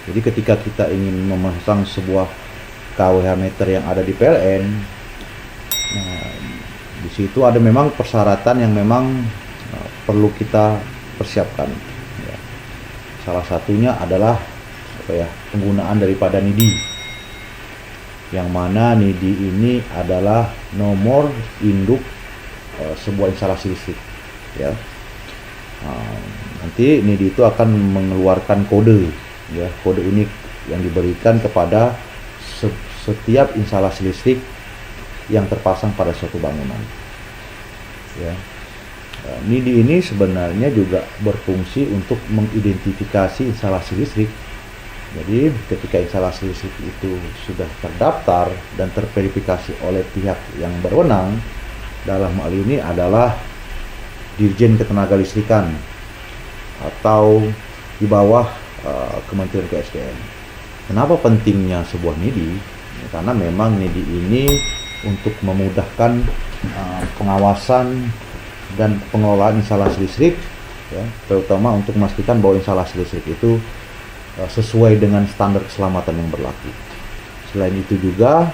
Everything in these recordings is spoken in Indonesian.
Jadi ketika kita ingin memasang sebuah kWh meter yang ada di PLN, nah, di situ ada memang persyaratan yang memang perlu kita persiapkan. Ya. Salah satunya adalah penggunaan daripada NIDI, yang mana NIDI ini adalah nomor induk sebuah instalasi listrik. Ya. Nanti NIDI itu akan mengeluarkan kode, ya, kode unik yang diberikan kepada setiap instalasi listrik yang terpasang pada suatu bangunan. Ya. NIDI ini sebenarnya juga berfungsi untuk mengidentifikasi instalasi listrik. Jadi ketika instalasi listrik itu sudah terdaftar dan terverifikasi oleh pihak yang berwenang, dalam hal ini adalah Dirjen Ketenagalistrikan atau di bawah Kementerian KSDM. Kenapa pentingnya sebuah NIDI? Karena memang NIDI ini untuk memudahkan pengawasan dan pengelolaan instalasi listrik, ya, terutama untuk memastikan bahwa instalasi listrik itu sesuai dengan standar keselamatan yang berlaku. Selain itu juga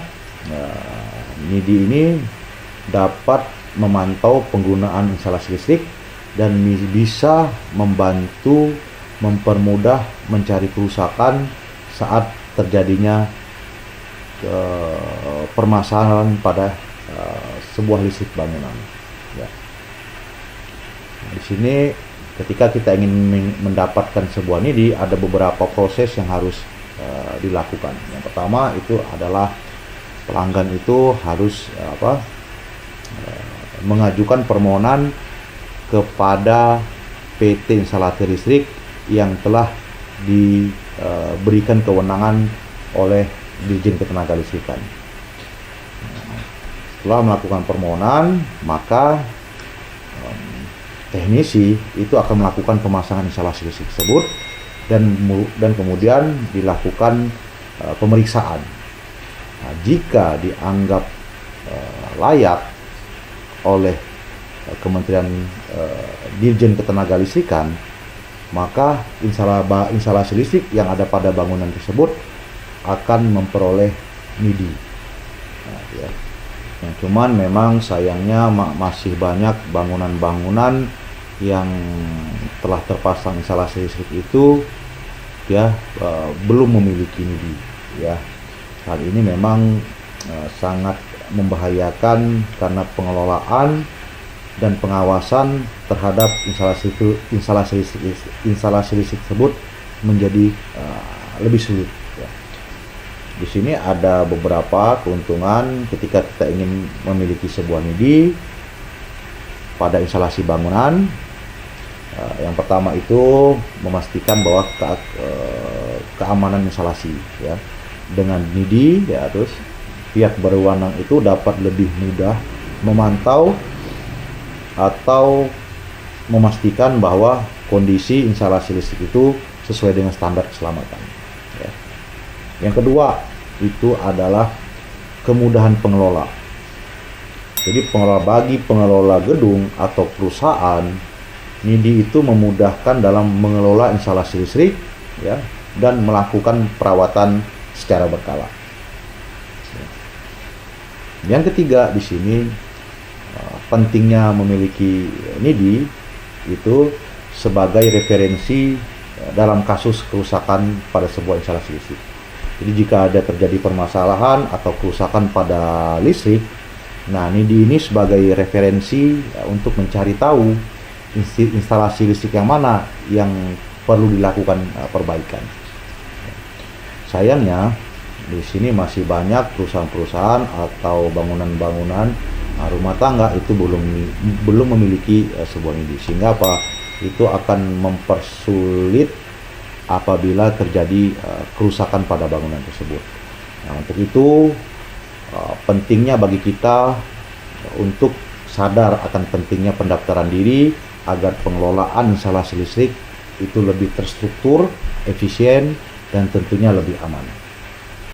NIDI ini dapat memantau penggunaan instalasi listrik dan bisa membantu mempermudah mencari kerusakan saat terjadinya permasalahan pada sebuah listrik bangunan. Ya. Nah, di sini ketika kita ingin mendapatkan sebuah NIDI, ada beberapa proses yang harus dilakukan. Yang pertama itu adalah pelanggan itu harus mengajukan permohonan kepada PT Instalator Listrik yang telah diberikan kewenangan oleh Dirjen Ketenagalistrikan. Setelah melakukan permohonan, maka teknisi itu akan melakukan pemasangan instalasi listrik tersebut dan kemudian dilakukan pemeriksaan. Nah, jika dianggap layak oleh Kementerian Dirjen Ketenagalistrikan, maka instalasi listrik yang ada pada bangunan tersebut akan memperoleh NIDI. Nah, ya. Yang cuman memang sayangnya masih banyak bangunan-bangunan yang telah terpasang instalasi listrik itu ya belum memiliki NIDI. Ya, hal ini memang sangat membahayakan karena pengelolaan dan pengawasan terhadap instalasi listrik tersebut menjadi lebih sulit. Ya. Di sini ada beberapa keuntungan ketika kita ingin memiliki sebuah NIDI pada instalasi bangunan. Yang pertama itu memastikan bahwa keamanan instalasi, ya. Dengan NIDI, ya, terus pihak berwenang itu dapat lebih mudah memantau atau memastikan bahwa kondisi instalasi listrik itu sesuai dengan standar keselamatan. Ya. Yang kedua itu adalah kemudahan pengelola. Jadi bagi pengelola gedung atau perusahaan, NIDI itu memudahkan dalam mengelola instalasi listrik, ya, dan melakukan perawatan secara berkala. Yang ketiga di sini pentingnya memiliki NIDI itu sebagai referensi dalam kasus kerusakan pada sebuah instalasi listrik. Jadi jika ada terjadi permasalahan atau kerusakan pada listrik, nah NIDI ini sebagai referensi untuk mencari tahu instalasi listrik yang mana yang perlu dilakukan perbaikan. Sayangnya di sini masih banyak perusahaan-perusahaan atau bangunan-bangunan rumah tangga itu belum memiliki sebuah NIDI, sehingga itu akan mempersulit apabila terjadi kerusakan pada bangunan tersebut. Nah, untuk itu pentingnya bagi kita untuk sadar akan pentingnya pendaftaran diri agar pengelolaan instalasi listrik itu lebih terstruktur, efisien, dan tentunya lebih aman.